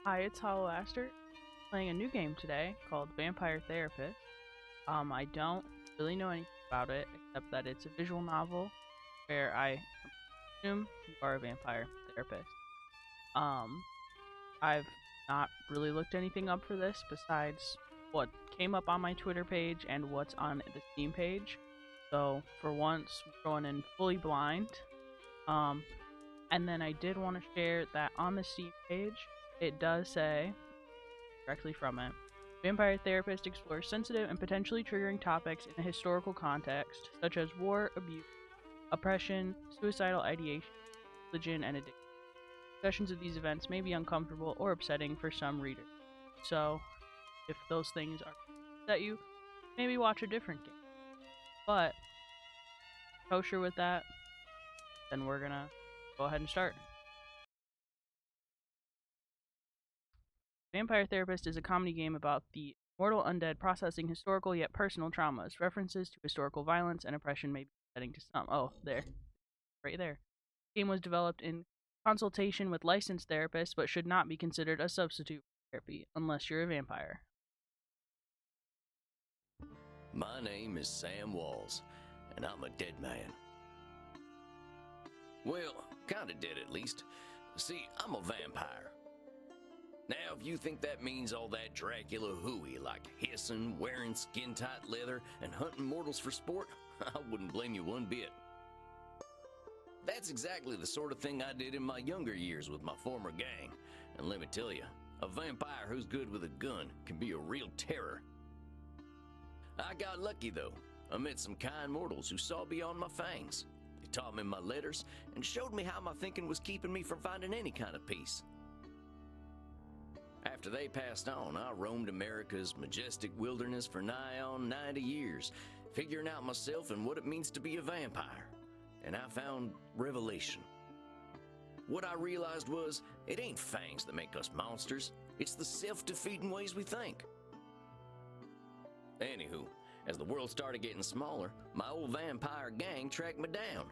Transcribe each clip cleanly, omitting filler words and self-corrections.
Hi, it's Hollow Aster playing a new game today called Vampire Therapist. I don't really know anything about it except that it's a visual novel where I assume you are a vampire therapist. Um, I've not really looked anything up for this besides what came up on my Twitter page and what's on the Steam page. So for once, we're going in fully blind. Um, and then I did want to share that on the Steam page, it does say directly from it. Vampire Therapist explores sensitive and potentially triggering topics in a historical context, such as war, abuse, oppression, suicidal ideation, religion, and addiction. Discussions of these events may be uncomfortable or upsetting for some readers. So, if those things are upset you, maybe watch a different game. But, kosher with that, then we're gonna go ahead and start. Vampire Therapist is a comedy game about the mortal undead processing historical yet personal traumas. References to historical violence and oppression may be upsetting to some. Oh, there. Right there. The game was developed in consultation with licensed therapists, but should not be considered a substitute for therapy unless you're a vampire. My name is Sam Walls, and I'm a dead man. Well, kinda dead at least. See, I'm a vampire. Now, if you think that means all that Dracula hooey, like hissing, wearing skin-tight leather, and hunting mortals for sport, I wouldn't blame you one bit. That's exactly the sort of thing I did in my younger years with my former gang. And let me tell you, a vampire who's good with a gun can be a real terror. I got lucky though. I met some kind mortals who saw beyond my fangs. They taught me my letters and showed me how my thinking was keeping me from finding any kind of peace. After they passed on, I roamed America's majestic wilderness for nigh on 90 years, figuring out myself and what it means to be a vampire. And I found revelation. What I realized was, it ain't fangs that make us monsters, it's the self-defeating ways we think. Anywho, as the world started getting smaller, my old vampire gang tracked me down.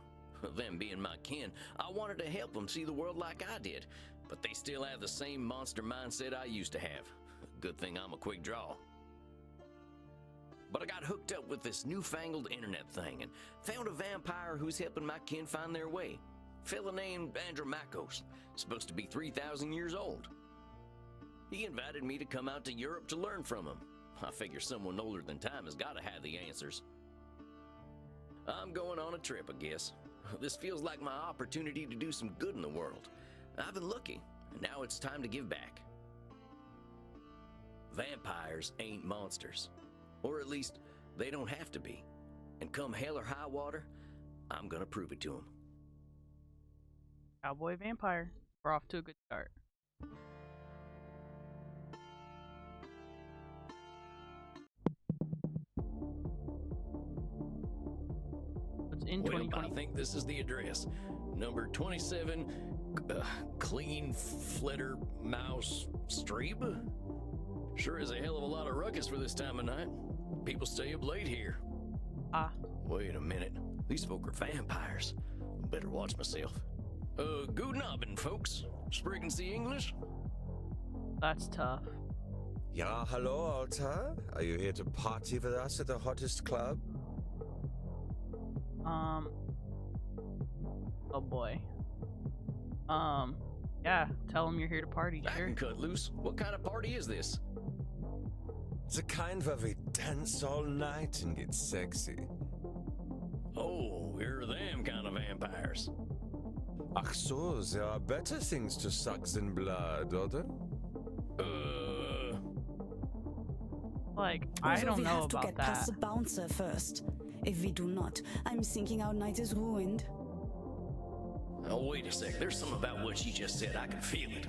Them being my kin, I wanted to help them see the world like I did, but they still have the same monster mindset I used to have. Good thing I'm a quick draw. But I got hooked up with this newfangled internet thing and found a vampire who's helping my kin find their way. Fella named Andromachos, supposed to be 3,000 years old. He invited me to come out to Europe to learn from him. I figure someone older than time has got to have the answers. I'm going on a trip, I guess. This feels like my opportunity to do some good in the world. I've been lucky, and now it's time to give back. Vampires ain't monsters. Or at least, they don't have to be. And come hell or high water, I'm gonna prove it to them. Cowboy Vampire. We're off to a good start. It's in Well, 2020. I think this is the address. Number 27, Clean Flitter Mouse Street. Sure is a hell of a lot of ruckus for this time of night. People stay up late here. Ah, Wait a minute. These folk are vampires. Better watch myself. Guten Abend, folks. Sprechen Sie English? that's tough. Ja, hello, Alta. Are you here to party with us at the hottest club? Oh boy. Yeah, tell them you're here to party, I sure. can cut loose. What kind of party is this? It's a kind where we dance all night and get sexy. Oh, here are them kind of vampires. Ach so, there are better things to suck than blood, oder? Like, I Also, don't we know have to about get that. past the bouncer first. If we do not, I'm thinking our night is ruined. Oh, wait a sec. There's something about what she just said. I can feel it.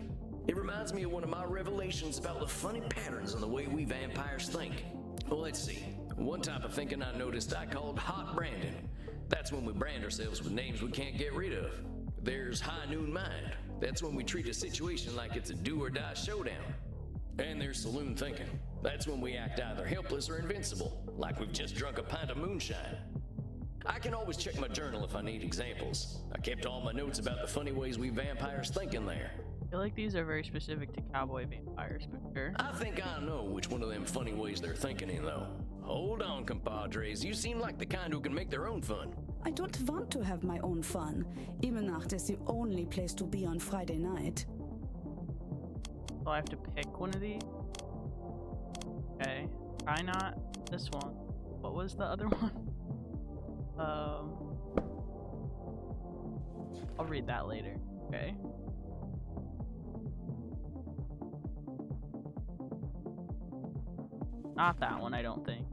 It reminds me of one of my revelations about the funny patterns in the way we vampires think. Well, let's see. One type of thinking I noticed I called hot branding. That's when we brand ourselves with names we can't get rid of. There's high noon mind. That's when we treat a situation like it's a do or die showdown. And there's saloon thinking. That's when we act either helpless or invincible, like we've just drunk a pint of moonshine. I can always check my journal if I need examples. I kept all my notes about the funny ways we vampires think in there. I feel like these are very specific to cowboy vampires, but sure. I think I know which one of them funny ways they're thinking in, though. Hold on, compadres. You seem like the kind who can make their own fun. I don't want to have my own fun. Imenacht is the only place to be on Friday night. So I have to pick one of these? Okay. Try not this one. What was the other one? I'll read that later. Okay. Not that one, I don't think.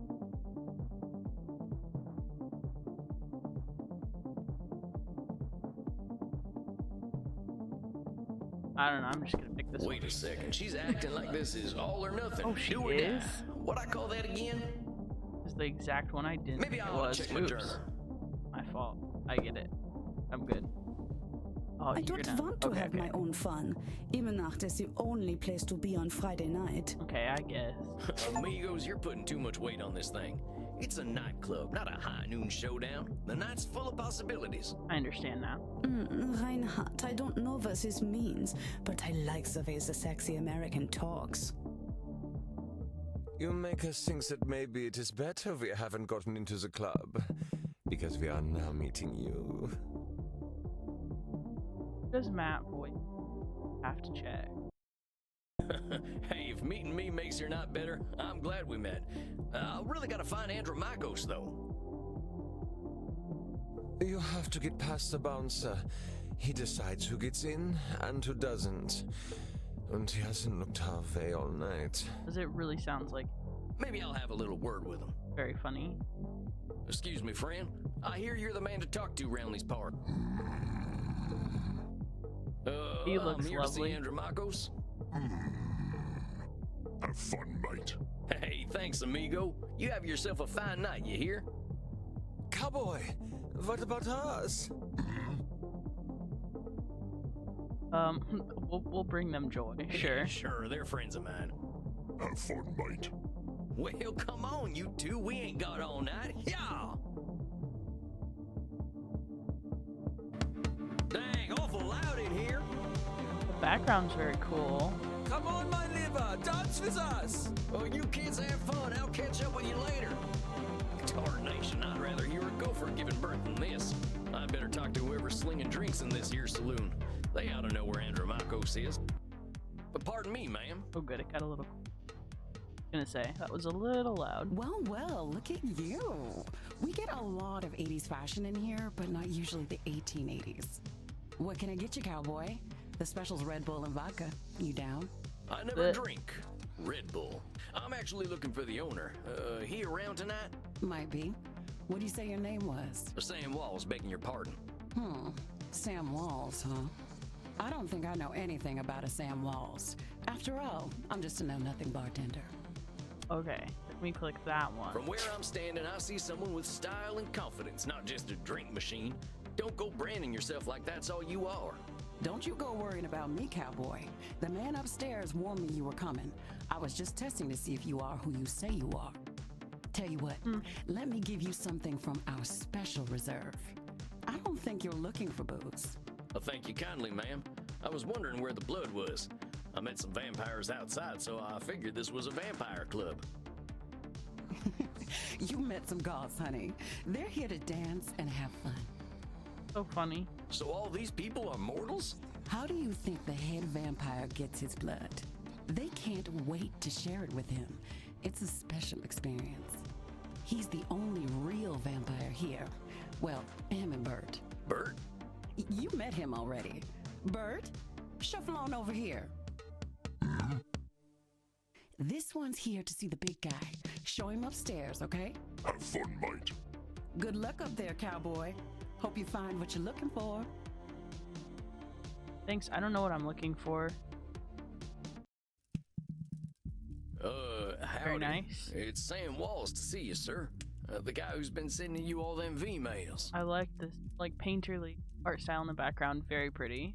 I don't know, I'm just gonna pick this one. Wait a second. She's acting like this is all or nothing. Oh, she Do or is? die. What I call that again? This is the exact one I didn't Maybe think it I'll was. check my Oops. journal. My fault. I get it. I'm good. Oh, I you're don't gonna... want to okay, have okay. my own fun. Imenacht is the only place to be on Friday night. Okay, I guess. Amigos, you're putting too much weight on this thing. It's a nightclub, not a high noon showdown. The night's full of possibilities. I understand now. Reinhardt, I don't know what this means, but I like the way the sexy American talks. You make us think that maybe it is better we haven't gotten into the club, because we are now meeting you. Does Matt voice have to check? Hey, if meeting me makes your night better, I'm glad we met. I really gotta find Andromachos, though. You have to get past the bouncer. He decides who gets in and who doesn't. And he hasn't looked our way all night. Because it really sounds like Maybe I'll have a little word with him. very funny. Excuse me, friend. I hear you're the man to talk to round these parts. He looks I'm here lovely. to see Andromachos. Have fun, mate. Hey, thanks, amigo. You have yourself a fine night, you hear? Cowboy, what about us? We'll bring them joy. Sure. Sure, they're friends of mine. Have fun, mate. Well, come on, you two. We ain't got all night. Yeah! Dang, awful loud in here. The background's very cool. Come on, my liver, dance with us! Oh, you kids have fun. I'll catch up with you later. Tarnation, I'd rather hear a gopher giving birth than this. I better talk to whoever's slinging drinks in this here saloon. They ought to know where Andromachos is. But pardon me, ma'am. Oh, good. It got a little. Gonna say that was a little loud. Well, well, look at you. We get a lot of 80s fashion in here, but not usually the 1880s. What can I get you, cowboy? The special's Red Bull and vodka. You down? I never drink Red Bull. I'm actually looking for the owner. He around tonight? Might be. What do you say your name was? Sam Walls, begging your pardon. Sam Walls, huh? I don't think I know anything about a Sam Walls. After all, I'm just a know-nothing bartender. Okay, let me click that one. From where I'm standing, I see someone with style and confidence, not just a drink machine. Don't go branding yourself like that's all you are. Don't you go worrying about me, cowboy. The man upstairs warned me you were coming. I was just testing to see if you are who you say you are. Tell you what, let me give you something from our special reserve. I don't think you're looking for booze. Well, thank you kindly, ma'am. I was wondering where the blood was. I met some vampires outside, so I figured this was a vampire club. You met some gods, honey. They're here to dance and have fun. So funny. So all these people are mortals? How do you think the head vampire gets his blood? They can't wait to share it with him. It's a special experience. He's the only real vampire here. Well, him and Bert. Bert? You met him already. Bert, shuffle on over here. This one's here to see the big guy. Show him upstairs, okay? Have fun, mate. Good luck up there, cowboy. Hope you find what you're looking for. Thanks. I don't know what I'm looking for. Howdy. Very nice. It's Sam Walls to see you, sir. The guy who's been sending you all them V-mails. I like this, like, painterly art style in the background. Very pretty.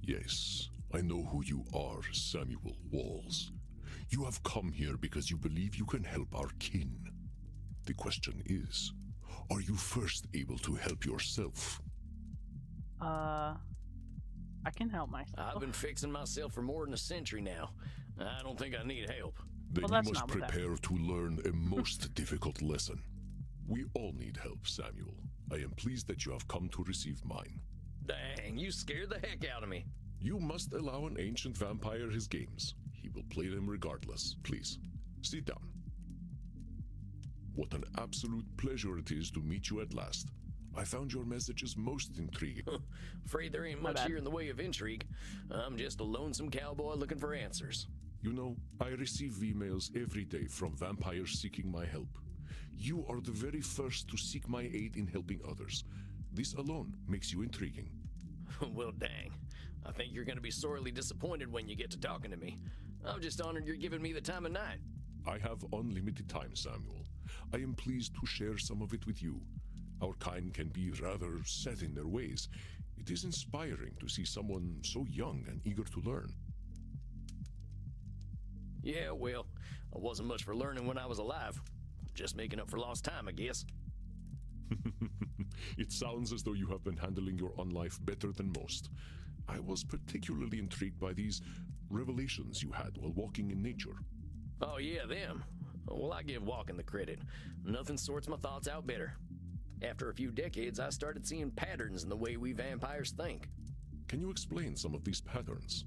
Yes, I know who you are, Samuel Walls. You have come here because you believe you can help our kin. The question is, are you first able to help yourself? I I can help myself. I've been fixing myself for more than a century now. I don't think I need help. Then Well, you that's must not what that prepare to learn a most difficult lesson. We all need help, Samuel. I am pleased that you have come to receive mine. Dang, you scared the heck out of me. You must allow an ancient vampire his games. He will play them regardless. Please, sit down. What an absolute pleasure it is to meet you at last. I found your messages most intriguing. Afraid there ain't My much bad. here in the way of intrigue. I'm just a lonesome cowboy looking for answers. You know, I receive emails every day from vampires seeking my help. You are the very first to seek my aid in helping others. This alone makes you intriguing. Well, dang. I think you're going to be sorely disappointed when you get to talking to me. I'm just honored you're giving me the time of night. I have unlimited time, Samuel. I am pleased to share some of it with you. Our kind can be rather set in their ways. It is inspiring to see someone so young and eager to learn. Yeah, well, I wasn't much for learning when I was alive. Just making up for lost time, I guess. It sounds as though you have been handling your own life better than most. I was particularly intrigued by these revelations you had while walking in nature. Oh, yeah, them. Well, I give walking the credit. Nothing sorts my thoughts out better. After a few decades, I started seeing patterns in the way we vampires think. Can you explain some of these patterns?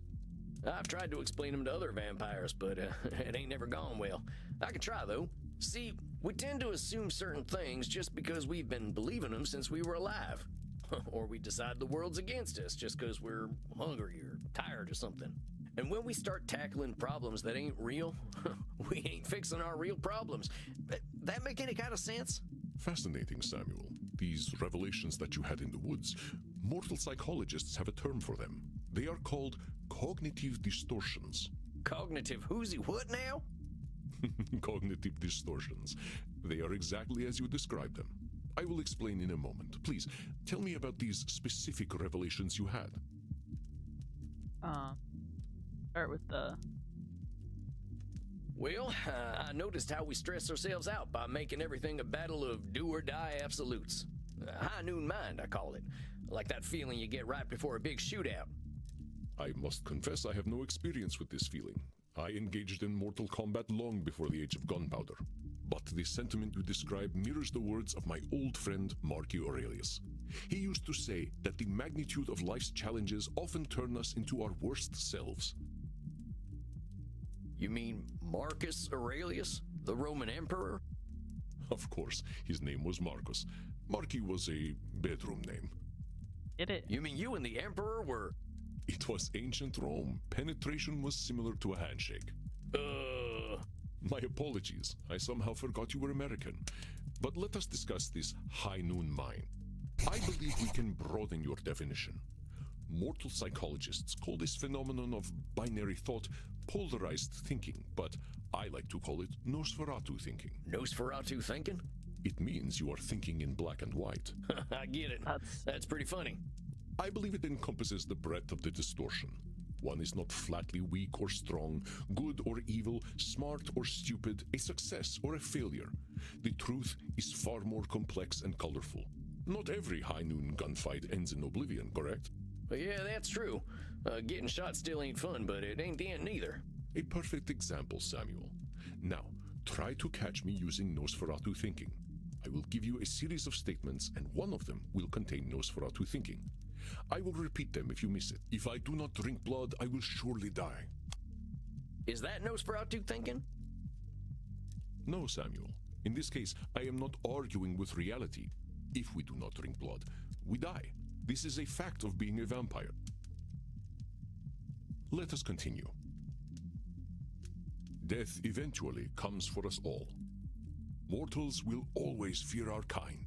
I've tried to explain them to other vampires, but it ain't never gone well. I can try, though. See, we tend to assume certain things just because we've been believing them since we were alive. Or we decide the world's against us just because we're hungry or tired or something. And when we start tackling problems that ain't real, we ain't fixing our real problems. That make any kind of sense? Fascinating, Samuel. These revelations that you had in the woods, mortal psychologists have a term for them. They are called cognitive distortions. Cognitive whoozy what now? Cognitive distortions. They are exactly as you described them. I will explain in a moment. Please, tell me about these specific revelations you had. Start with the Well, I noticed how we stress ourselves out by making everything a battle of do-or-die absolutes. High noon mind, I call it. Like that feeling you get right before a big shootout. I must confess I have no experience with this feeling. I engaged in mortal combat long before the age of gunpowder. But the sentiment you describe mirrors the words of my old friend Marcus Aurelius. He used to say that the magnitude of life's challenges often turn us into our worst selves. You mean Marcus Aurelius, the Roman emperor? Of course, his name was Marcus. Marcus was a bedroom name. get it. You mean you and the emperor were... It was ancient Rome. Penetration was similar to a handshake. My apologies. I somehow forgot you were American. But let us discuss this high noon mind. I believe we can broaden your definition. Mortal psychologists call this phenomenon of binary thought polarized thinking, but I like to call it Nosferatu thinking. Nosferatu thinking? It means you are thinking in black and white. I get it. That's That's pretty funny. I believe it encompasses the breadth of the distortion. One is not flatly weak or strong, good or evil, smart or stupid, a success or a failure. The truth is far more complex and colorful. Not every high noon gunfight ends in oblivion, correct? But yeah, that's true. Getting shot still ain't fun, but it ain't the end neither. A perfect example, Samuel. Now, try to catch me using Nosferatu thinking. I will give you a series of statements, and one of them will contain Nosferatu thinking. I will repeat them if you miss it. If I do not drink blood, I will surely die. Is that Nosferatu thinking? No, Samuel. In this case, I am not arguing with reality. If we do not drink blood, we die. This is a fact of being a vampire. Let us continue. Death eventually comes for us all. Mortals will always fear our kind.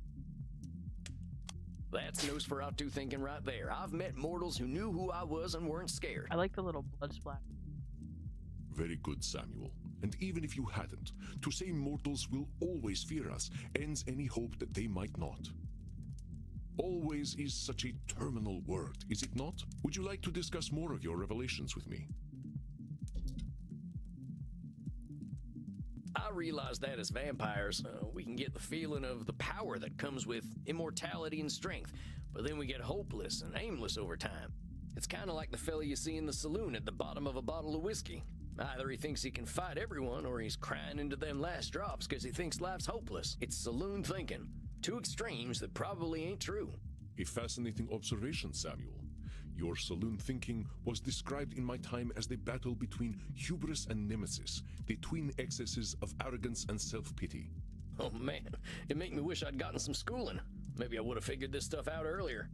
That's Nosferatu thinking right there. I've met mortals who knew who I was and weren't scared. I like the little blood splash. Very good, Samuel. And even if you hadn't, to say mortals will always fear us ends any hope that they might not. Always is such a terminal word, is it not? Would you like to discuss more of your revelations with me? I realize that as vampires, we can get the feeling of the power that comes with immortality and strength, but then we get hopeless and aimless over time. It's kind of like the fella you see in the saloon at the bottom of a bottle of whiskey. Either he thinks he can fight everyone, or he's crying into them last drops because he thinks life's hopeless. It's saloon thinking. Two extremes that probably ain't true. A fascinating observation, Samuel. Your saloon thinking was described in my time as the battle between hubris and nemesis, the twin excesses of arrogance and self-pity. Oh man, it make me wish I'd gotten some schooling. Maybe I would have figured this stuff out earlier.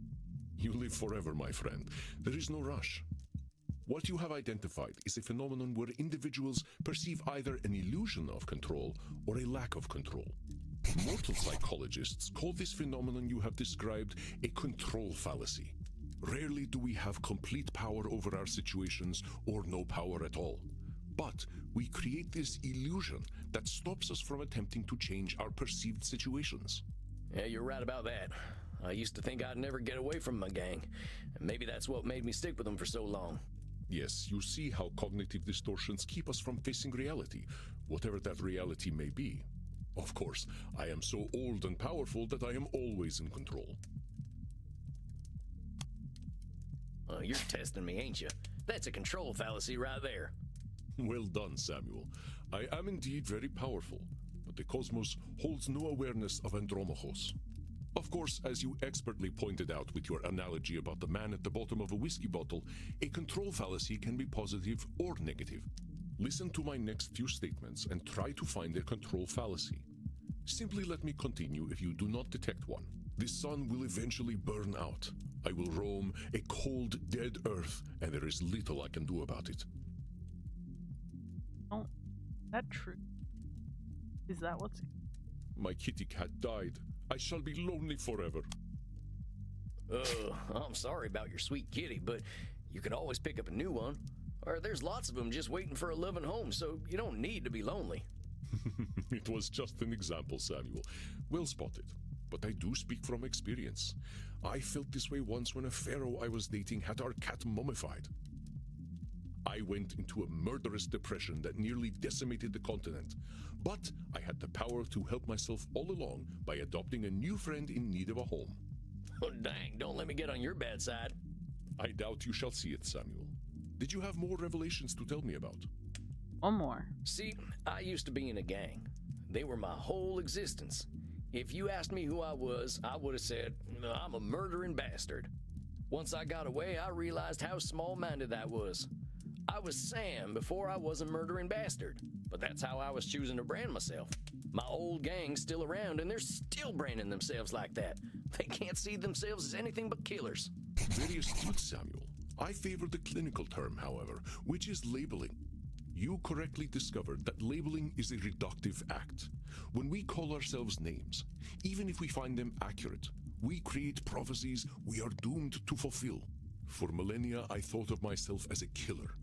You live forever, my friend. There is no rush. What you have identified is a phenomenon where individuals perceive either an illusion of control or a lack of control. Mortal psychologists call this phenomenon you have described a control fallacy. Rarely do we have complete power over our situations or no power at all. But we create this illusion that stops us from attempting to change our perceived situations. Yeah, you're right about that. I used to think I'd never get away from my gang, and maybe that's what made me stick with them for so long. Yes, you see how cognitive distortions keep us from facing reality, whatever that reality may be. Of course, I am so old and powerful that I am always in control. You're testing me, ain't you? That's a control fallacy right there. Well done, Samuel. I am indeed very powerful, but the cosmos holds no awareness of Andromachos. Of course, as you expertly pointed out with your analogy about the man at the bottom of a whiskey bottle, a control fallacy can be positive or negative. Listen to my next few statements and try to find a control fallacy. Simply let me continue if you do not detect one. The sun will eventually burn out. I will roam a cold, dead earth, and there is little I can do about it. Oh, that true? Is that what's... My kitty cat died. I shall be lonely forever. I'm sorry about your sweet kitty, but you can always pick up a new one. Or there's lots of them just waiting for a loving home, so you don't need to be lonely. It was just an example, Samuel. Well spotted. But I do speak from experience. I felt this way once when a pharaoh I was dating had our cat mummified. I went into a murderous depression that nearly decimated the continent. But I had the power to help myself all along by adopting a new friend in need of a home. Oh, dang, don't let me get on your bad side. I doubt you shall see it, Samuel. Did you have more revelations to tell me about? One more. See, I used to be in a gang. They were my whole existence. If you asked me who I was, I would have said, I'm a murdering bastard. Once I got away, I realized how small-minded that was. I was Sam before I was a murdering bastard, but that's how I was choosing to brand myself. My old gang's still around, and they're still branding themselves like that. They can't see themselves as anything but killers. Very astute, Samuel. I favor the clinical term, however, which is labeling. You correctly discovered that labeling is a reductive act. When we call ourselves names, even if we find them accurate, we create prophecies we are doomed to fulfill. For millennia, I thought of myself as a killer.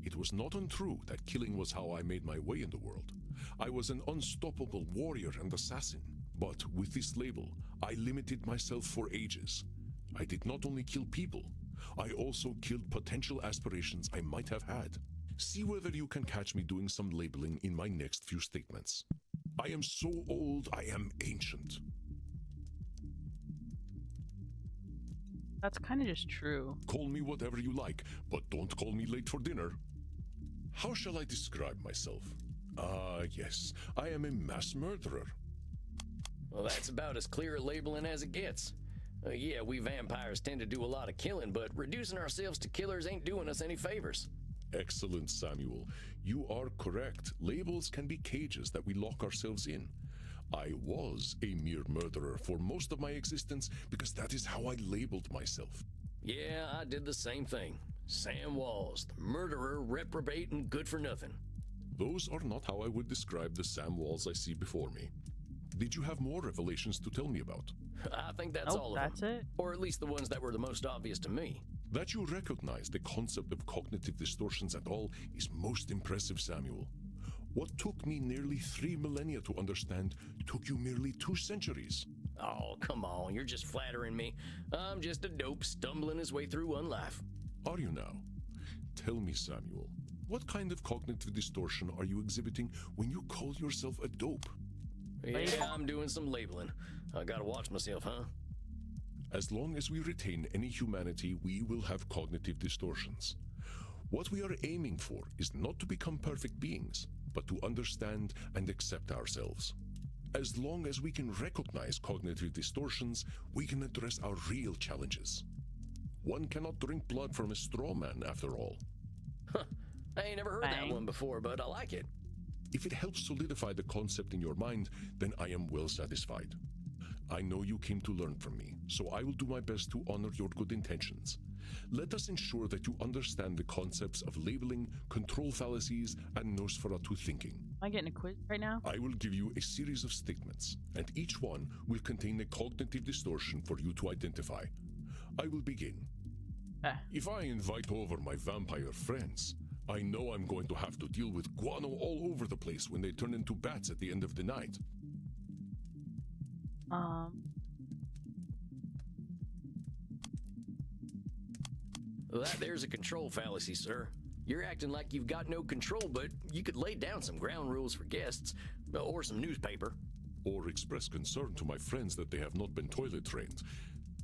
It was not untrue that killing was how I made my way in the world. I was an unstoppable warrior and assassin. But with this label, I limited myself for ages. I did not only kill people, I also killed potential aspirations I might have had. See whether you can catch me doing some labeling in my next few statements. I am so old, I am ancient. That's kind of just true. Call me whatever you like, but don't call me late for dinner. How shall I describe myself? Yes, I am a mass murderer. Well, that's about as clear a labeling as it gets. Yeah, we vampires tend to do a lot of killing, but reducing ourselves to killers ain't doing us any favors. Excellent, Samuel. You are correct. Labels can be cages that we lock ourselves in. I was a mere murderer for most of my existence because that is how I labeled myself. Yeah, I did the same thing. Sam Walls, the murderer, reprobate, and good for nothing. Those are not how I would describe the Sam Walls I see before me. Did you have more revelations to tell me about? I think that's all of them. That's it? Or at least the ones that were the most obvious to me. That you recognize the concept of cognitive distortions at all is most impressive, Samuel. What took me nearly 3 millennia to understand took you merely 2 centuries. Oh, come on, you're just flattering me. I'm just a dope stumbling his way through one life. Are you now? Tell me, Samuel, what kind of cognitive distortion are you exhibiting when you call yourself a dope? Yeah, I'm doing some labeling. I gotta watch myself, huh? As long as we retain any humanity, we will have cognitive distortions. What we are aiming for is not to become perfect beings, but to understand and accept ourselves. As long as we can recognize cognitive distortions, we can address our real challenges. One cannot drink blood from a straw man, after all. Huh. I ain't never heard that one before, but I like it. If it helps solidify the concept in your mind, then I am well satisfied. I know you came to learn from me, so I will do my best to honor your good intentions. Let us ensure that you understand the concepts of labeling, control fallacies, and Nosferatu thinking. Am I getting a quiz right now? I will give you a series of statements, and each one will contain a cognitive distortion for you to identify. I will begin. If I invite over my vampire friends, I know I'm going to have to deal with guano all over the place when they turn into bats at the end of the night. Well, that there's a control fallacy, sir. You're acting like you've got no control, but you could lay down some ground rules for guests, or some newspaper. Or express concern to my friends that they have not been toilet trained.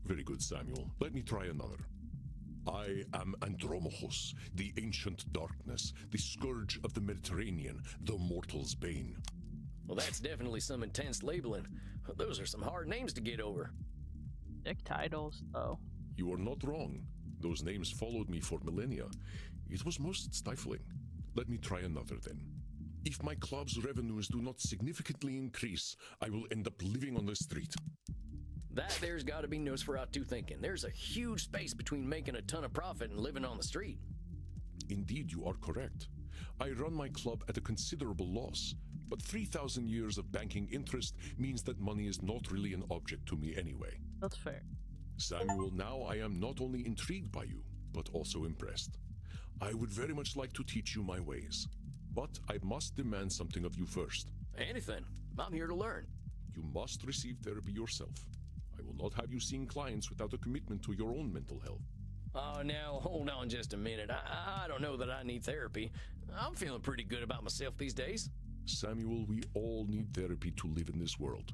Very good, Samuel. Let me try another. I am Andromachus, the ancient darkness, the scourge of the Mediterranean, the mortal's bane. Well, that's definitely some intense labeling. Those are some hard names to get over. Dick titles, though. You are not wrong. Those names followed me for millennia. It was most stifling. Let me try another then. If my club's revenues do not significantly increase, I will end up living on the street. That there's got to be Nosferatu thinking. There's a huge space between making a ton of profit and living on the street. Indeed, you are correct. I run my club at a considerable loss, but 3,000 years of banking interest means that money is not really an object to me anyway. That's fair. Samuel, now I am not only intrigued by you, but also impressed. I would very much like to teach you my ways, but I must demand something of you first. Anything. I'm here to learn. You must receive therapy yourself. I will not have you seeing clients without a commitment to your own mental health. Oh, now, hold on just a minute. I don't know that I need therapy. I'm feeling pretty good about myself these days. Samuel, we all need therapy to live in this world.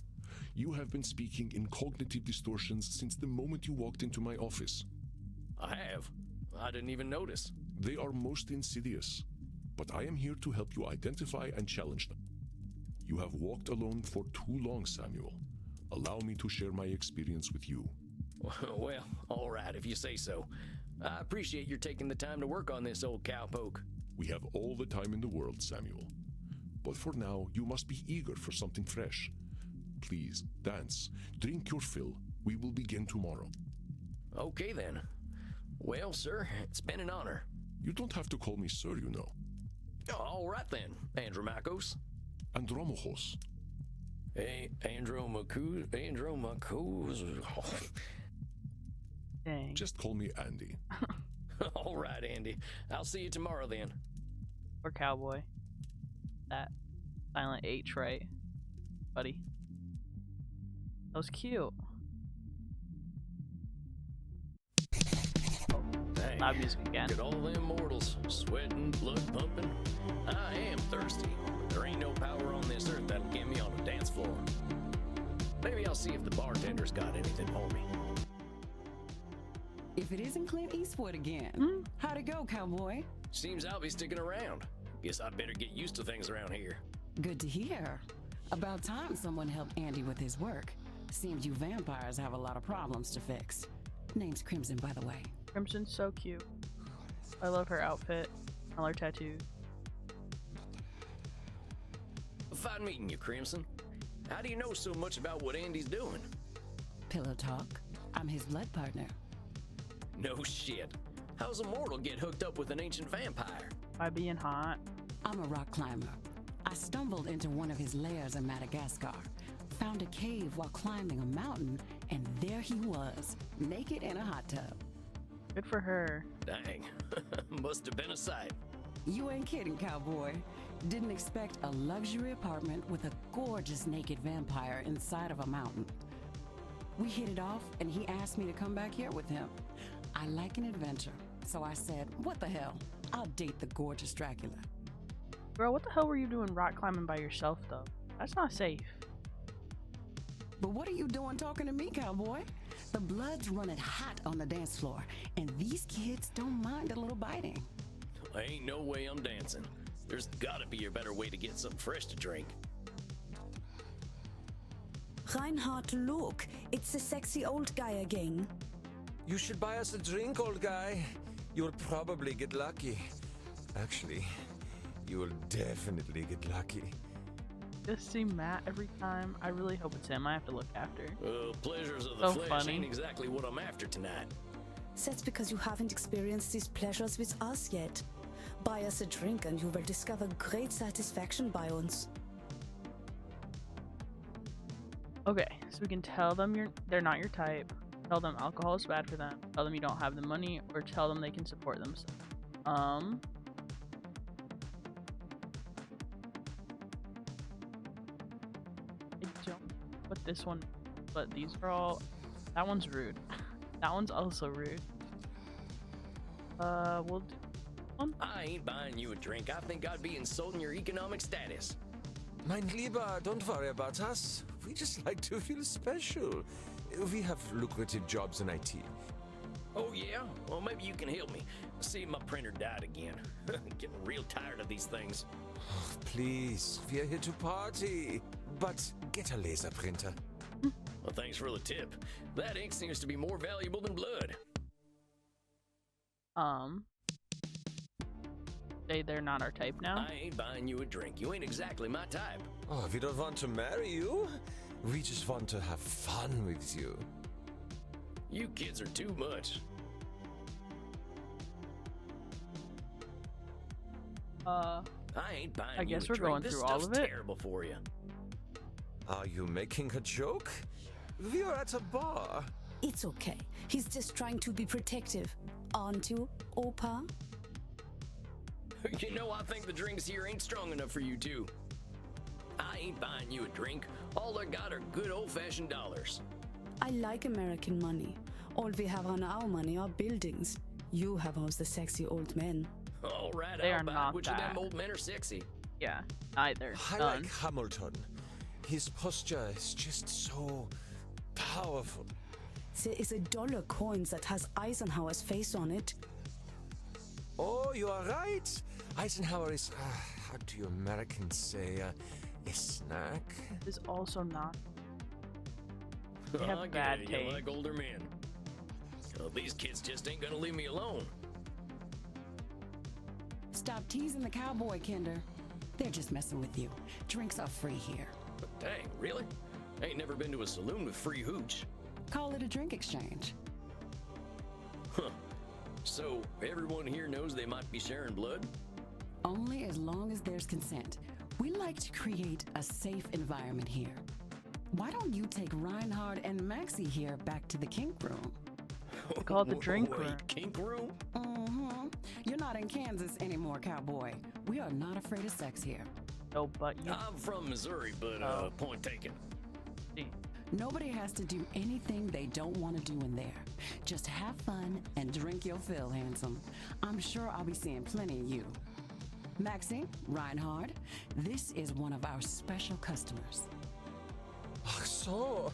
You have been speaking in cognitive distortions since the moment you walked into my office. I have. I didn't even notice. They are most insidious, but I am here to help you identify and challenge them. You have walked alone for too long, Samuel. Allow me to share my experience with you. Well, all right, if you say so. I appreciate your taking the time to work on this, old cowpoke. We have all the time in the world, Samuel. But for now, you must be eager for something fresh. Please, dance, drink your fill. We will begin tomorrow. Okay, then. Well, sir, it's been an honor. You don't have to call me sir, you know. All right, then, Andromachus. Andromachus. Hey, Andromachus. Dang. Just call me Andy. All right, Andy. I'll see you tomorrow, then. Or Cowboy. That silent H, right, buddy? That was cute. Dang. Loud music again. Look at all them mortals, sweating, blood pumping. I am thirsty. There ain't no power on this earth that'll get me on the dance floor. Maybe I'll see if the bartender's got anything for me. If it isn't Clint Eastwood again. How'd it go, Cowboy? Seems I'll be sticking around. Guess I better get used to things around here. Good to hear. About time someone helped Andy with his work. Seems you vampires have a lot of problems to fix. Name's Crimson, by the way. Crimson's so cute. I love her outfit. All her tattoos. Fine meeting you, Crimson. How do you know so much about what Andy's doing? Pillow talk. I'm his blood partner. No shit. How's a mortal get hooked up with an ancient vampire? By being hot. I'm a rock climber. I stumbled into one of his lairs in Madagascar, found a cave while climbing a mountain, and there he was, naked in a hot tub. Good for her. Dang. Must have been a sight. You ain't kidding, Cowboy. Didn't expect a luxury apartment with a gorgeous naked vampire inside of a mountain. We hit it off, and he asked me to come back here with him. I like an adventure, so I said, what the hell? I'll date the gorgeous Dracula. Girl, what the hell were you doing rock climbing by yourself, though? That's not safe. But what are you doing talking to me, Cowboy? The blood's running hot on the dance floor, and these kids don't mind a little biting. Ain't no way I'm dancing. There's gotta be a better way to get something fresh to drink. Reinhard, look. It's the sexy old guy again. You should buy us a drink, old guy. You'll probably get lucky. Actually, you will definitely get lucky. Just see Matt every time. I really hope it's him. I have to look after. Pleasures of the So flesh funny. ain't exactly what I'm after tonight. That's because you haven't experienced these pleasures with us yet. Buy us a drink and you will discover great satisfaction by uns. Okay, so we can tell them they're not your type. Tell them alcohol is bad for them. Tell them you don't have the money, or tell them they can support themselves. I don't put this one, but these are all. That one's rude. That one's also rude. We'll do one. I ain't buying you a drink. I think I'd be insulting your economic status. Mein Lieber, don't worry about us. We just like to feel special. We have lucrative jobs in IT. Oh yeah? Well, maybe you can help me. See, my printer died again. Getting real tired of these things. Oh, please, we are here to party. But get a laser printer. Well, thanks for the tip. That ink seems to be more valuable than blood. Say they're not our type now. I ain't buying you a drink. You ain't exactly my type. Oh, we don't want to marry you. We just want to have fun with you. You kids are too much. I ain't buying I you guess a we're drink. going This through all stuff's of it. terrible for you. Are you making a joke? We are at a bar. It's okay. He's just trying to be protective. Aren't you, Opa? You know, I think the drinks here ain't strong enough for you two. I ain't buying you a drink. All I got are good old-fashioned dollars. I like American money. All we have on our money are buildings. You have all the sexy old men. All right, They I'll are buy it. not Which of them that. old men are sexy? Yeah, neither. I Done. like Hamilton. His posture is just so powerful. There is a dollar coin that has Eisenhower's face on it. Oh, you are right. Eisenhower is, how do you Americans say, a snack? Is also not. They I have get bad it. taste. You like older men. Well, these kids just ain't gonna leave me alone. Stop teasing the cowboy, Kinder. They're just messing with you. Drinks are free here. But dang, really? Ain't never been to a saloon with free hooch. Call it a drink exchange. Huh. So, everyone here knows they might be sharing blood? Only as long as there's consent. We like to create a safe environment here. Why don't you take Reinhard and Maxie here back to the kink room? They call it the drink Wait, room. kink room? Mm-hmm. You're not in Kansas anymore, cowboy. We are not afraid of sex here. No, but you I'm from Missouri, but Oh. point taken. see. Nobody has to do anything they don't want to do in there. Just have fun and drink your fill, handsome. I'm sure I'll be seeing plenty of you. Maxie, Reinhard, this is one of our special customers. Ach so,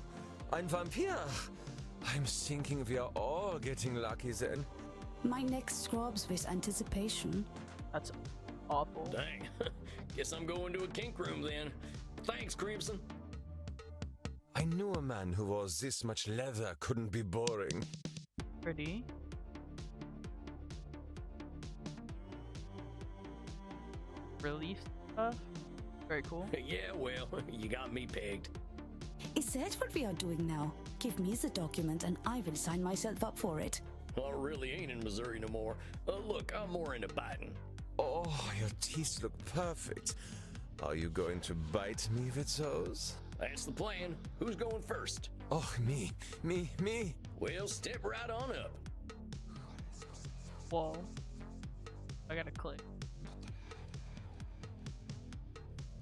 ein Vampir. I'm thinking we are all getting lucky then. My neck scrubs with anticipation. That's awful. Dang. Guess I'm going to a kink room then. Thanks, Crimson. I knew a man who wore this much leather couldn't be boring. Pretty. Release stuff. Very cool. Yeah, well, you got me pegged. Is that what we are doing now? Give me the document and I will sign myself up for it. I really ain't in Missouri no more. Look, I'm more into biting. Oh, your teeth look perfect. Are you going to bite me with those? That's the plan. Who's going first? Oh, me. Well, step right on up. Whoa. I gotta click.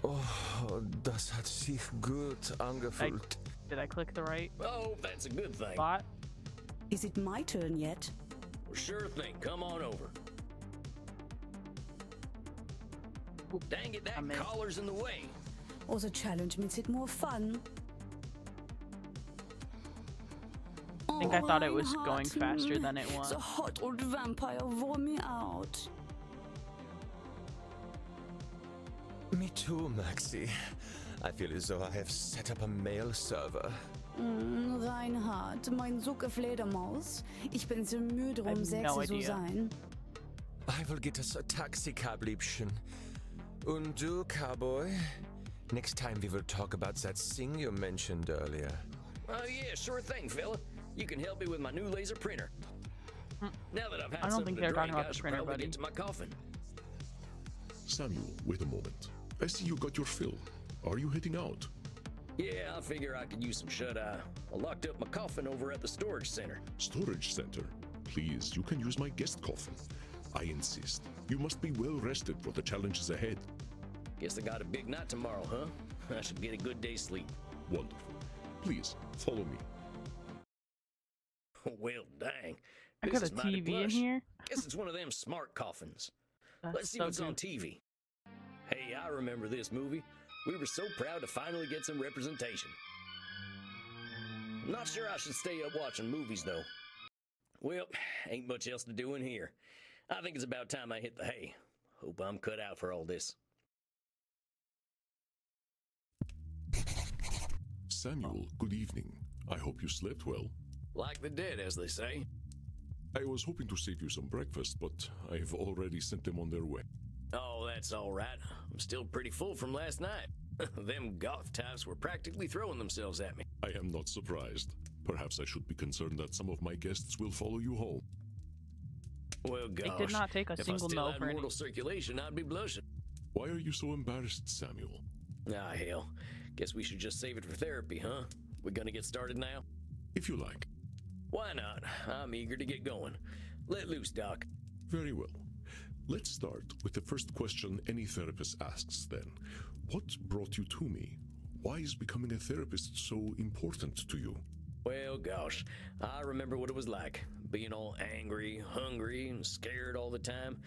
Oh, das hat sich gut angefühlt. Did I click the right Oh, that's a good thing. spot? Is it my turn yet? Well, sure thing. Come on over. Dang it, that I missed. collar's in the way. Or the challenge makes it more fun? think I thought it was going faster than it was. The hot old vampire wore me out. Me too, Maxi. I feel as though I have set up a mail server. Reinhard, mein Sucke Fledermaus. Ich bin so müde, I have sexy no zu idea. sein. I will get us a taxi cab, Liebchen. Und du, Cowboy? Next time we will talk about that thing you mentioned earlier. Oh, yeah, sure thing, fella. You can help me with my new laser printer. Now that I've had I don't something think to they're drink, talking about I the should printer, probably buddy. get to my coffin. Samuel, wait a moment. I see you got your fill. Are you heading out? Yeah, I figure I could use some shut-eye. I locked up my coffin over at the storage center. Storage center? Please, you can use my guest coffin. I insist. You must be well rested for the challenges ahead. Guess I got a big night tomorrow, huh? I should get a good day's sleep. Wonderful. Please, follow me. Well, dang. I This got a is mighty TV in plush. here. Guess it's one of them smart coffins. That's Let's see so what's on good. TV. Hey, I remember this movie. We were so proud to finally get some representation. I'm not sure I should stay up watching movies, though. Well, ain't much else to do in here. I think it's about time I hit the hay. Hope I'm cut out for all this. Samuel, good evening. I hope you slept well. Like the dead, as they say. I was hoping to save you some breakfast, but I've already sent them on their way. Oh, that's all right. I'm still pretty full from last night. Them goth types were practically throwing themselves at me. I am not surprised. Perhaps I should be concerned that some of my guests will follow you home. Well, gosh. did not take a if single I still no had for any- mortal circulation, I'd be blushing. Why are you so embarrassed, Samuel? Ah, hell. Guess we should just save it for therapy, huh? We gonna get started now? If you like. Why not? I'm eager to get going. Let loose, Doc. Very well. Let's start with the first question any therapist asks then. What brought you to me? Why is becoming a therapist so important to you? Well, gosh, I remember what it was like. Being all angry, hungry, and scared all the time.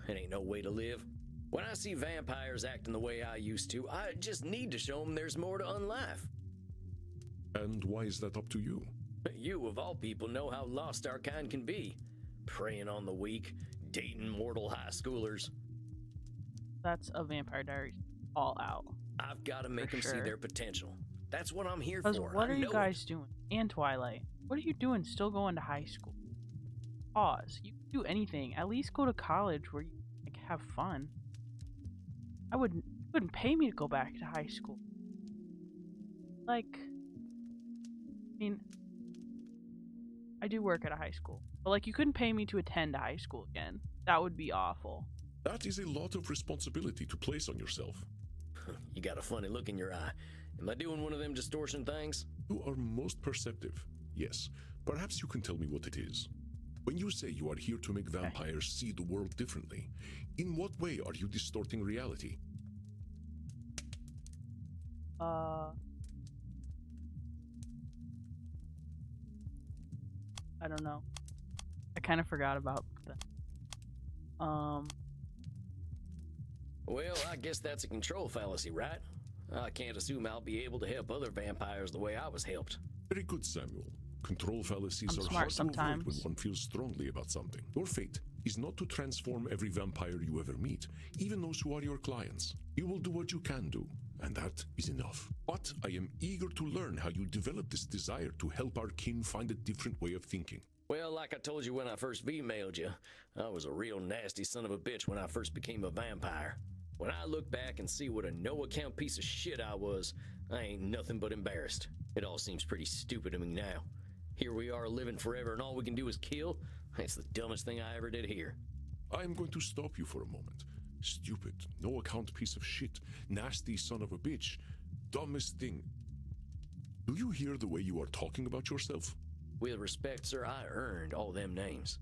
It ain't no way to live. When I see vampires acting the way I used to, I just need to show them there's more to unlife. And why is that up to you? You, of all people, know how lost our kind can be. Preying on the weak, dating mortal high schoolers. That's a Vampire Diaries all out. I've got to make For them see sure. their potential. That's what I'm here Because for. what I are you know guys doing? And Twilight. What are you doing still going to high school? Pause. You can do anything. At least go to college where you like have fun. You wouldn't pay me to go back to high school. Like, I mean, I do work at a high school. But like, you couldn't pay me to attend high school again. That would be awful. That is a lot of responsibility to place on yourself. You got a funny look in your eye. Am I doing one of them distortion things? You are most perceptive. Yes. Perhaps you can tell me what it is. When you say you are here to make vampires see the world differently, in what way are you distorting reality? I don't know. I kind of forgot about that. Well, I guess that's a control fallacy, right? I can't assume I'll be able to help other vampires the way I was helped. Very good, Samuel. Control fallacies I'm are smart hard to avoid when sometimes. one feels strongly about something. Your fate is not to transform every vampire you ever meet, even those who are your clients. You will do what you can do, and that is enough. But I am eager to learn how you develop this desire to help our kin find a different way of thinking. Well, like I told you when I first emailed you, I was a real nasty son of a bitch when I first became a vampire. When I look back and see what a no-account piece of shit I was, I ain't nothing but embarrassed. It all seems pretty stupid to me now. Here we are living forever and all we can do is kill? That's the dumbest thing I ever did here. I am going to stop you for a moment. Stupid, no account piece of shit, nasty son of a bitch, dumbest thing. Do you hear the way you are talking about yourself? With respect, sir, I earned all them names.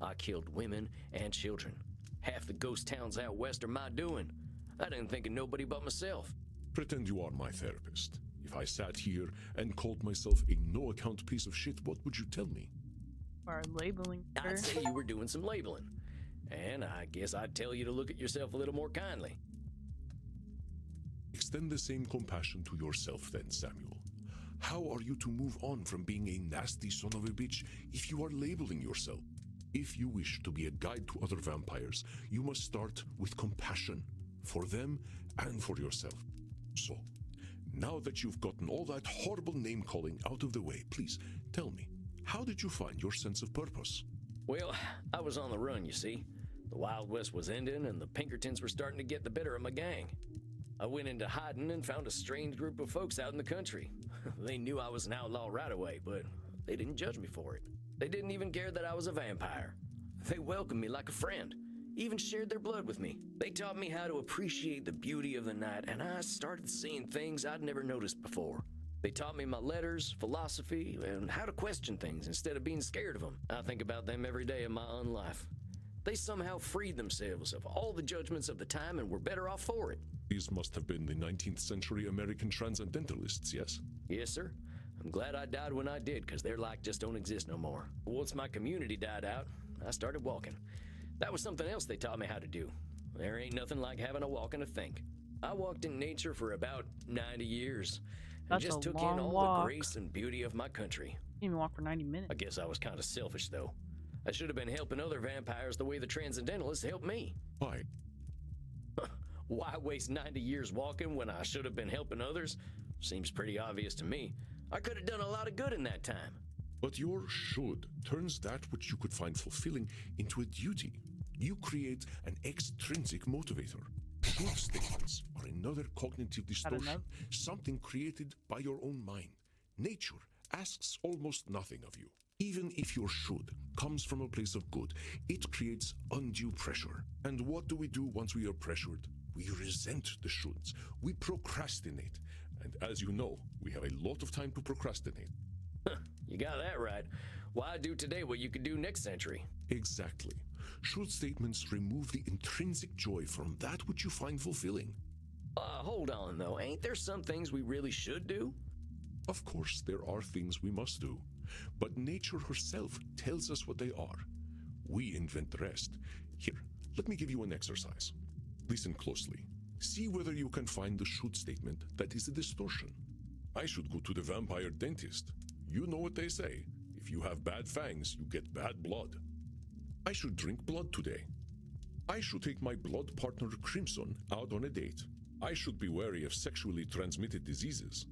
I killed women and children. Half the ghost towns out west are my doing. I didn't think of nobody but myself. Pretend you are my therapist. If I sat here and called myself a no-account piece of shit, what would you tell me? Our labeling. I'd say you were doing some labeling. And I guess I'd tell you to look at yourself a little more kindly. Extend the same compassion to yourself then, Samuel. How are you to move on from being a nasty son of a bitch if you are labeling yourself? If you wish to be a guide to other vampires, you must start with compassion for them and for yourself. So, now that you've gotten all that horrible name-calling out of the way, please tell me, how did you find your sense of purpose? Well, I was on the run, you see. The Wild West was ending, and the Pinkertons were starting to get the better of my gang. I went into hiding and found a strange group of folks out in the country. They knew I was an outlaw right away, but they didn't judge me for it. They didn't even care that I was a vampire. They welcomed me like a friend, even shared their blood with me. They taught me how to appreciate the beauty of the night, and I started seeing things I'd never noticed before. They taught me my letters, philosophy, and how to question things instead of being scared of them. I think about them every day of my own life. They somehow freed themselves of all the judgments of the time and were better off for it. These must have been the 19th century American transcendentalists, yes? Yes, sir. I'm glad I died when I did, because their like just don't exist no more. Once my community died out, I started walking. That was something else they taught me how to do. There ain't nothing like having a walk and a think. I walked in nature for about 90 years. And That's just a took in long all walk. the grace and beauty of my country. Can't even walk for 90 minutes. I guess I was kind of selfish, though. I should have been helping other vampires the way the Transcendentalists helped me. Why? Why waste 90 years walking when I should have been helping others? Seems pretty obvious to me. I could have done a lot of good in that time. But your should turns that which you could find fulfilling into a duty. You create an extrinsic motivator. Should statements are another cognitive distortion, something created by your own mind. Nature asks almost nothing of you. Even if your should comes from a place of good, it creates undue pressure. And what do we do once we are pressured? We resent the shoulds. We procrastinate. And as you know, we have a lot of time to procrastinate. You got that right. Why do today what you could do next century? Exactly. Should statements remove the intrinsic joy from that which you find fulfilling? Hold on, though. Ain't there some things we really should do? Of course, there are things we must do. But nature herself tells us what they are. We invent the rest. Here, let me give you an exercise. Listen closely. See whether you can find the should statement that is a distortion. I should go to the vampire dentist. You know what they say. If you have bad fangs, you get bad blood. I should drink blood today. I should take my blood partner Crimson out on a date. I should be wary of sexually transmitted diseases.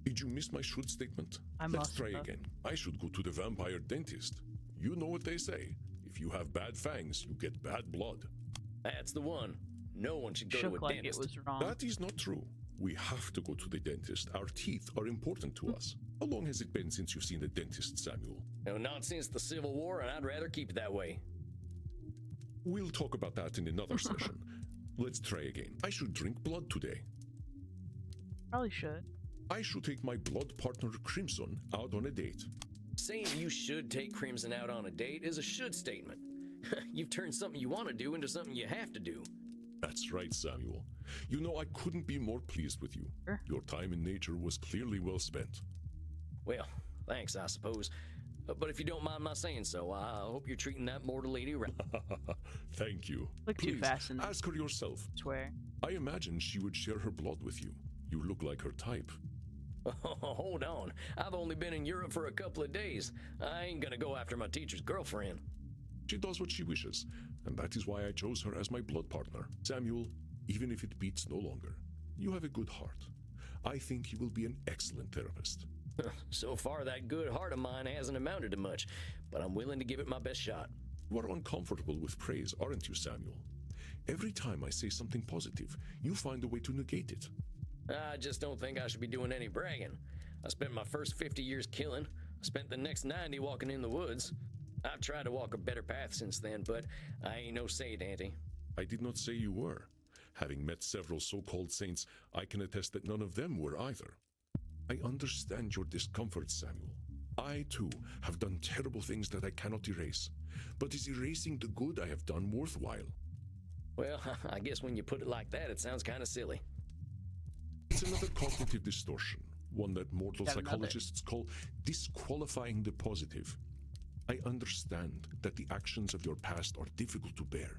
Did you miss my should statement? Let's try again. I should go to the vampire dentist. You know what they say. If you have bad fangs, you get bad blood. That's the one. No one should go to a like dentist. It was wrong. That is not true. We have to go to the dentist. Our teeth are important to us. How long has it been since you've seen a dentist, Samuel? No, not since the Civil War, and I'd rather keep it that way. We'll talk about that in another session. Let's try again. I should drink blood today. Probably should. I should take my blood partner Crimson out on a date. Saying you should take Crimson out on a date is a should statement. You've turned something you want to do into something you have to do. That's right, Samuel. You know, I couldn't be more pleased with you. Sure. Your time in nature was clearly well spent. Well, thanks, I suppose. But if you don't mind my saying so, I hope you're treating that mortal lady right. Thank you. Look too Please, fast and ask her yourself. swear. I imagine she would share her blood with you. You look like her type. Hold on. I've only been in Europe for a couple of days. I ain't gonna go after my teacher's girlfriend. She does what she wishes, and that is why I chose her as my blood partner. Samuel, even if it beats no longer, you have a good heart. I think you will be an excellent therapist. So far, that good heart of mine hasn't amounted to much, but I'm willing to give it my best shot. You are uncomfortable with praise, aren't you, Samuel? Every time I say something positive, you find a way to negate it. I just don't think I should be doing any bragging. I spent my first 50 years killing. I spent the next 90 walking in the woods. I've tried to walk a better path since then, but I ain't no saint, Auntie. I did not say you were. Having met several so-called saints, I can attest that none of them were either. I understand your discomfort, Samuel. I, too, have done terrible things that I cannot erase. But is erasing the good I have done worthwhile? Well, I guess when you put it like that, it sounds kind of silly. It's another cognitive distortion, one that mortal Got another. psychologists call disqualifying the positive. I understand that the actions of your past are difficult to bear,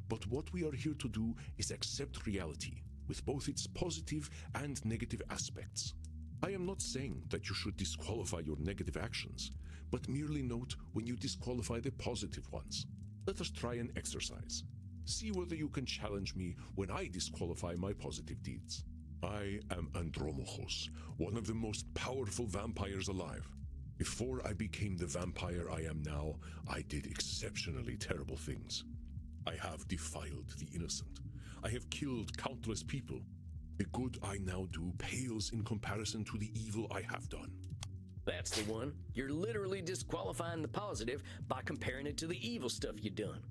but what we are here to do is accept reality, with both its positive and negative aspects. I am not saying that you should disqualify your negative actions, but merely note when you disqualify the positive ones. Let us try an exercise. See whether you can challenge me when I disqualify my positive deeds. I am Andromochos, one of the most powerful vampires alive. Before I became the vampire I am now, I did exceptionally terrible things. I have defiled the innocent. I have killed countless people. The good I now do pales in comparison to the evil I have done. That's the one. You're literally disqualifying the positive by comparing it to the evil stuff you done.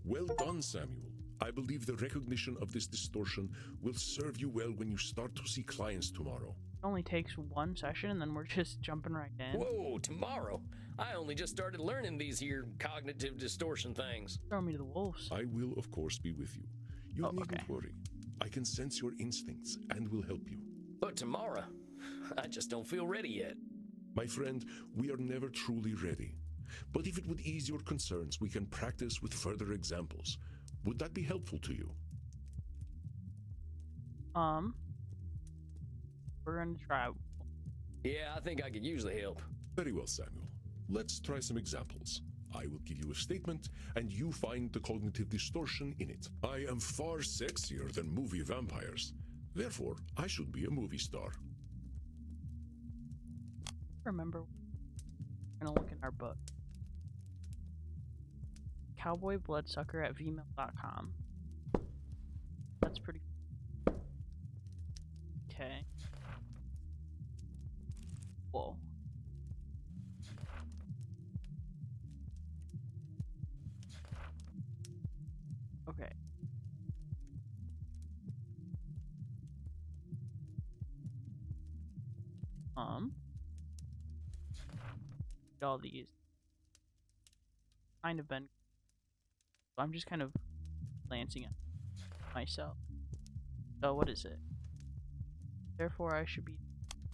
Well done, Samuel. I believe the recognition of this distortion will serve you well when you start to see clients tomorrow. It only takes one session and then we're just jumping right in. Whoa, tomorrow? I only just started learning these here cognitive distortion things. Throw me to the wolves. I will, of course, be with you. You needn't worry. I can sense your instincts and will help you. But tomorrow, I just don't feel ready yet. My friend, we are never truly ready. But if it would ease your concerns, we can practice with further examples. Would that be helpful to you? We're gonna try. Yeah, I think I could use the help. Very well, Samuel. Let's try some examples. I will give you a statement, and you find the cognitive distortion in it. I am far sexier than movie vampires. Therefore, I should be a movie star. Remember, we're gonna look in our book. Cowboybloodsucker@vmail.com. That's pretty. Okay. Whoa. Okay. All these kind of been. So I'm just kind of glancing at myself. So what is it? Therefore, I should be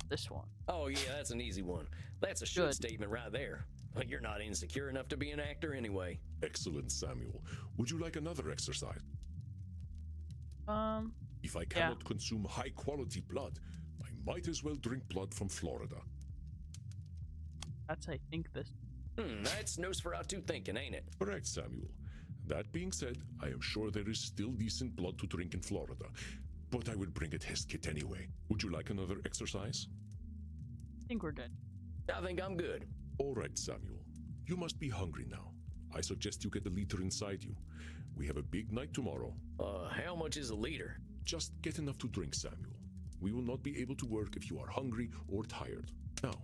this one. Oh yeah, that's an easy one. That's a should statement right there. But you're not insecure enough to be an actor anyway. Excellent, Samuel. Would you like another exercise? If I cannot consume high-quality blood, I might as well drink blood from Florida. That's, I think, this. That's Nosferatu thinking, ain't it? Correct, Samuel. That being said, I am sure there is still decent blood to drink in Florida, but I will bring a test kit anyway. Would you like another exercise? I think we're good. I think I'm good. All right, Samuel. You must be hungry now. I suggest you get a liter inside you. We have a big night tomorrow. How much is a liter? Just get enough to drink, Samuel. We will not be able to work if you are hungry or tired. Now,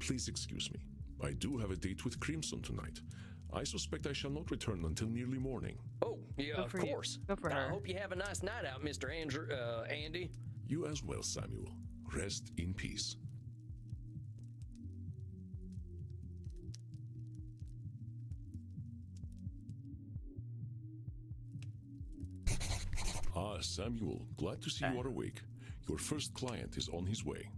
please excuse me. I do have a date with Crimson tonight. I suspect I shall not return until nearly morning. Oh, yeah, of course. Go for her. I hope you have a nice night out, Mr. Andy. You as well, Samuel. Rest in peace. Ah, Samuel, glad to see you are awake. Your first client is on his way.